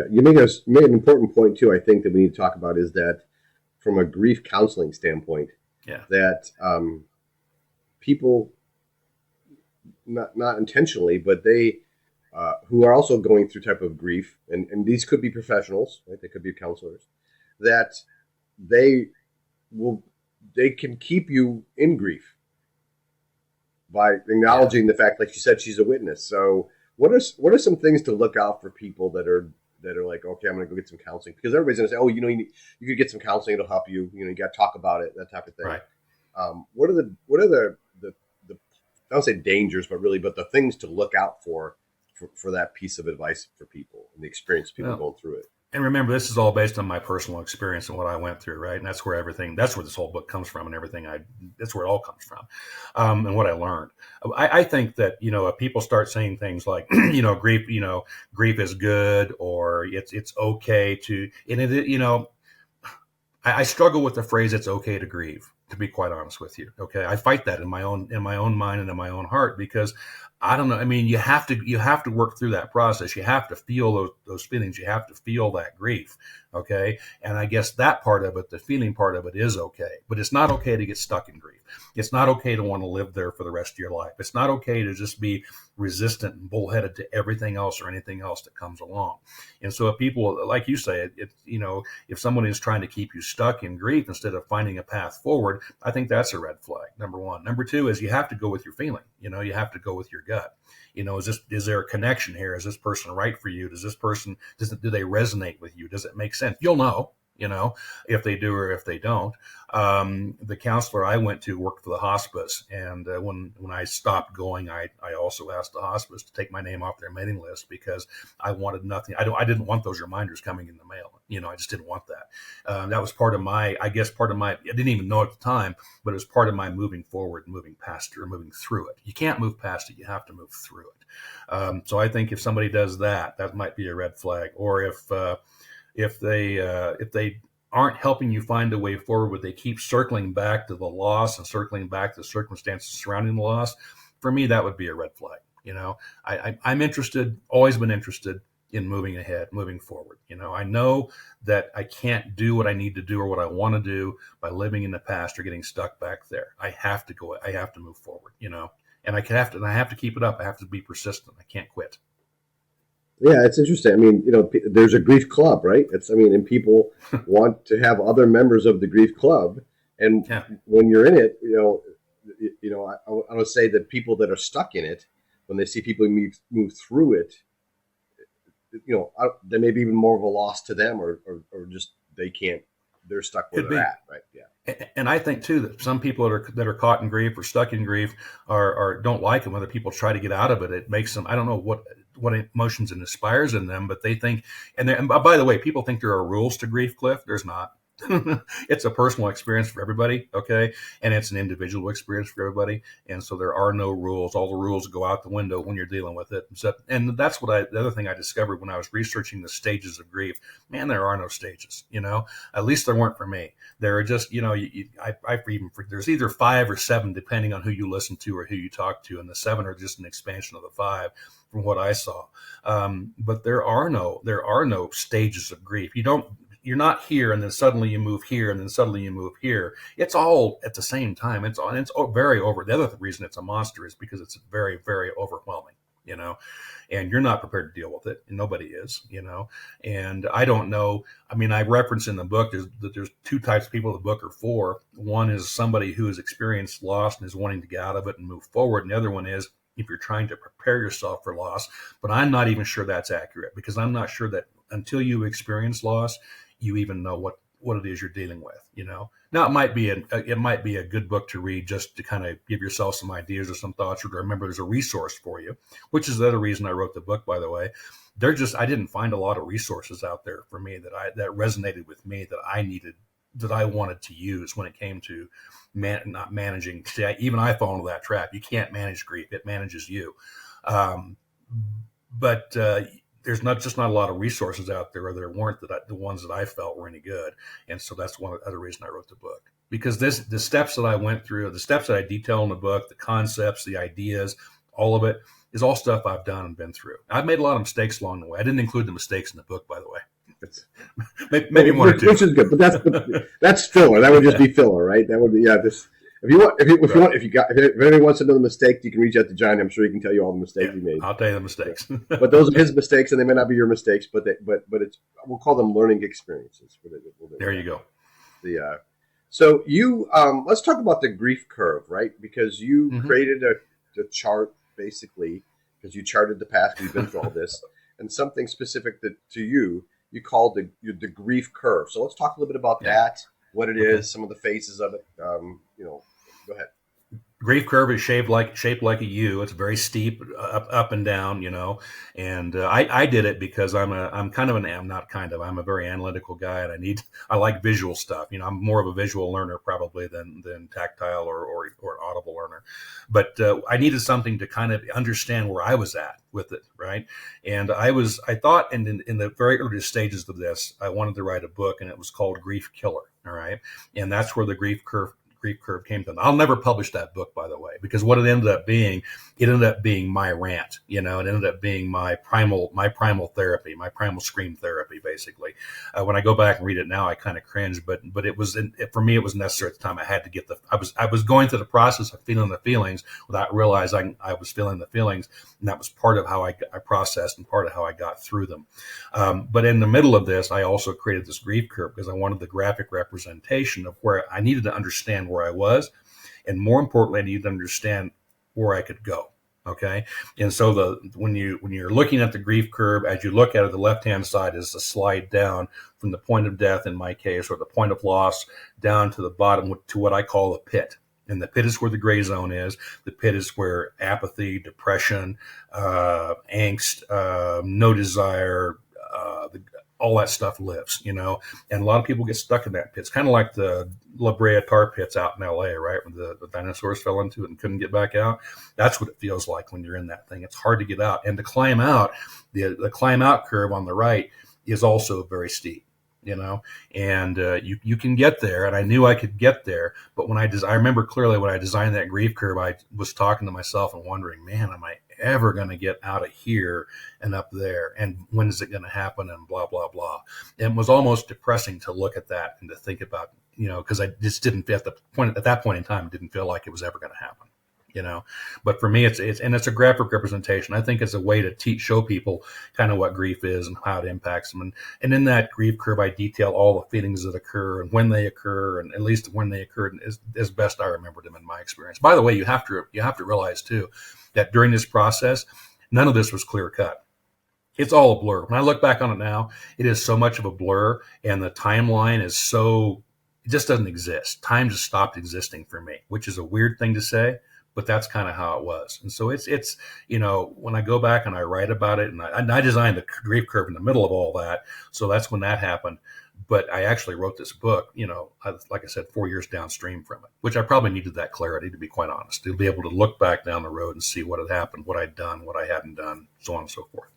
you made an important point too. I think that we need to talk about is that from a grief counseling standpoint, Yeah. that people not intentionally, but they who are also going through type of grief, and these could be professionals, right? They could be counselors, that they will they can keep you in grief by Yeah. acknowledging the fact, like you said, she's a witness. So what are some things to look out for people that are like, okay, I'm going to go get some counseling because everybody's going to say, oh, you could get some counseling, it'll help you. You got to talk about it, that type of thing. Right. What are the I don't say dangers, but the things to look out for that piece of advice for people and the experience of people Well, going through it. and remember, this is all based on my personal experience and what I went through, right? And that's where this whole book comes from, and that's where it all comes from, and what I learned. I think that if people start saying things like, grief is good, or it's okay to, and I struggle with the phrase "it's okay to grieve." To be quite honest with you, okay, I fight that in my own mind and in my own heart because I don't know. I mean, you have to work through that process. You have to feel those feelings. You have to feel that grief, okay. And I guess that part of it, the feeling part of it, is okay. But it's not okay to get stuck in grief. It's not okay to want to live there for the rest of your life. It's not okay to just be resistant and bullheaded to everything else or anything else that comes along. And so if people, like you say, if someone is trying to keep you stuck in grief instead of finding a path forward, I think that's a red flag. Number one. Number two is you have to go with your feeling. You have to go with your gut. Is there a connection here? Is this person right for you? Do they resonate with you? Does it make sense? You'll know, if they do or if they don't. The counselor I went to worked for the hospice, and when I stopped going, I also asked the hospice to take my name off their mailing list because I wanted nothing. I didn't want those reminders coming in the mail. I just didn't want that. That was I guess part of my. I didn't even know at the time, but it was part of my moving forward, moving past it, or moving through it. You can't move past it; you have to move through it. So I think if somebody does that, that might be a red flag. Or if they aren't helping you find a way forward, but they keep circling back to the loss and circling back to the circumstances surrounding the loss, for me, that would be a red flag. I'm interested, always been interested in moving ahead, moving forward. I know that I can't do what I need to do or what I want to do by living in the past or getting stuck back there. I have to move forward, and I have to keep it up. I have to be persistent. I can't quit. Yeah, it's interesting. I mean, there's a grief club, right? And people want to have other members of the grief club, and Yeah. when you're in it, I would say that people that are stuck in it, when they see people move through it, they may be even more of a loss to them, or just they can't, they're stuck where Could they're be. at, right? Yeah. And I think too that some people that are caught in grief or stuck in grief are don't like it when other people try to get out of it. It makes them, I don't know what emotions it inspires in them, but they think, and by the way, people think there are rules to grief, Cliff. There's not. It's a personal experience for everybody, okay, and it's an individual experience for everybody, and so there are no rules. All the rules go out the window when you're dealing with it. So, and that's the other thing I discovered when I was researching the stages of grief. Man, there are no stages. At least there weren't for me. There are just, there's either 5 or 7 depending on who you listen to or who you talk to, and the 7 are just an expansion of the 5 from what I saw. But there are no stages of grief. You're not here and then suddenly you move here and then suddenly you move here. It's all at the same time. It's very over. The other reason it's a monster is because it's very, very overwhelming, and you're not prepared to deal with it, and nobody is, and I don't know. I mean, I reference in the book there's 2 types of people in the book, or 4. One is somebody who has experienced loss and is wanting to get out of it and move forward. And the other one is if you're trying to prepare yourself for loss. But I'm not even sure that's accurate, because I'm not sure that until you experience loss, you even know what it is you're dealing with. Now it might be a good book to read just to kind of give yourself some ideas or some thoughts, or to remember there's a resource for you, which is the other reason I wrote the book, by the way. I didn't find a lot of resources out there for me that resonated with me, that I needed, that I wanted to use when it came to not managing. See, even I fall into that trap. You can't manage grief; it manages you. Um, but there's not a lot of resources out there, or there weren't the ones that I felt were any good, and so that's one other reason I wrote the book. Because the steps that I went through, the steps that I detail in the book, the concepts, the ideas, all of it is all stuff I've done and been through. I've made a lot of mistakes along the way. I didn't include the mistakes in the book, by the way. Maybe one or two, which is good, but that's filler. That would just be filler, right? That would be This if anyone wants to know the mistakes, you can reach out to John. I'm sure he can tell you all the mistakes he made. I'll tell you the mistakes. But those are his mistakes, and they may not be your mistakes. But we'll call them learning experiences. There you go. So you let's talk about the grief curve, right? Because you created a chart basically because you charted the past. We've been through all this, and something specific to you called the grief curve. So let's talk a little bit about that, what it is, some of the phases of it. Go ahead. Grief curve is shaped like a U. It's very steep, up and down, And I did it because I'm a very analytical guy, and I like visual stuff. I'm more of a visual learner probably than tactile or an audible learner. But I needed something to kind of understand where I was at with it, right? And I thought in the very early stages of this, I wanted to write a book, and it was called Grief Killer. All right, and that's where the grief curve came from. I'll never publish that book, by the way, because what it ended up being my rant. It ended up being my primal therapy, my primal scream therapy, basically. When I go back and read it now, I kind of cringe, but for me, it was necessary at the time. I had to get I was going through the process of feeling the feelings without realizing I was feeling the feelings, and that was part of how I processed and part of how I got through them. But in the middle of this, I also created this grief curve because I wanted the graphic representation of where I needed to understand where I was, and more importantly, I needed to understand where I could go. Okay, and so when you're looking at the grief curve, as you look at it, the left-hand side is the slide down from the point of death, in my case, or the point of loss, down to the bottom to what I call the pit. And the pit is where the gray zone is. The pit is where apathy, depression, angst, no desire, all that stuff lives, and a lot of people get stuck in that pit. It's kind of like the La Brea tar pits out in LA, right? When the dinosaurs fell into it and couldn't get back out. That's what it feels like when you're in that thing. It's hard to get out. And to climb out, the climb out curve on the right is also very steep, and you can get there. And I knew I could get there. But I remember clearly when I designed that grief curve, I was talking to myself and wondering, man, am I ever going to get out of here and up there, and when is it going to happen, and blah blah blah. And it was almost depressing to look at that and to think about, because I just didn't at that point in time, it didn't feel like it was ever going to happen. But for me, it's a graphic representation. I think it's a way to show people kind of what grief is and how it impacts them. And in that grief curve, I detail all the feelings that occur and when they occur, and at least when they occurred as best I remember them in my experience. By the way, you have to realize too that during this process, none of this was clear cut. It's all a blur. When I look back on it now, it is so much of a blur, and the timeline is it just doesn't exist. Time just stopped existing for me, which is a weird thing to say, but that's kind of how it was. And so it's when I go back and I write about it, and I designed the grief curve in the middle of all that. So that's when that happened. But I actually wrote this book, like I said, 4 years downstream from it, which I probably needed that clarity, to be quite honest, to be able to look back down the road and see what had happened, what I'd done, what I hadn't done, so on and so forth.